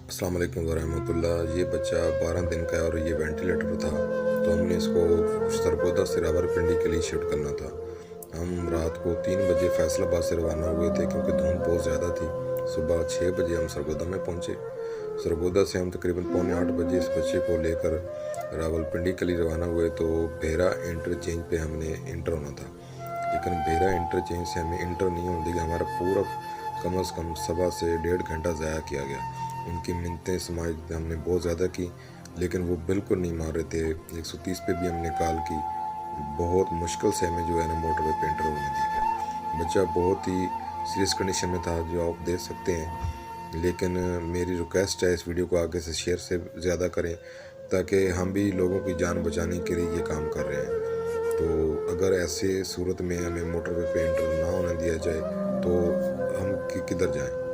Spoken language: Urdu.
السلام علیکم ورحمۃ اللہ۔ یہ بچہ 12 دن کا ہے اور یہ وینٹیلیٹر پر تھا، تو ہم نے اس کو سرگودا سے راولپنڈی کے لیے شفٹ کرنا تھا۔ ہم رات کو 3 بجے فیصل آباد سے روانہ ہوئے تھے کیونکہ دھوپ بہت زیادہ تھی۔ صبح 6 بجے ہم سرگودا میں پہنچے۔ سرگودا سے ہم تقریباً 7:45 بجے اس بچے کو لے کر راولپنڈی کے لیے روانہ ہوئے، تو بھیرا انٹرچینج پہ ہم نے انٹر ہونا تھا، لیکن بھیرا انٹرچینج سے ہمیں انٹر نہیں ہونے دیا۔ ہمارا پورا کم از کم 1.25 سے 1.5 گھنٹہ ضائع کیا گیا۔ ان کی منتیں سماعت ہم نے بہت زیادہ کی، لیکن وہ بالکل نہیں مان رہے تھے۔ 130 پہ بھی ہم نے کال کی، بہت مشکل سے ہمیں جو ہے نا موٹر وے پہ انٹر ہونے دیا گیا۔ بچہ بہت ہی سیریس کنڈیشن میں تھا، جو آپ دیکھ سکتے ہیں، لیکن میری ریکویسٹ ہے اس ویڈیو کو آگے سے شیئر سے زیادہ کریں، تاکہ ہم بھی لوگوں کی جان بچانے کے لیے یہ کام کر رہے ہیں۔ تو اگر ایسے صورت میں ہمیں موٹر وے پہ انٹر نہ ہونے دیا جائے تو ہم کدھر جائیں؟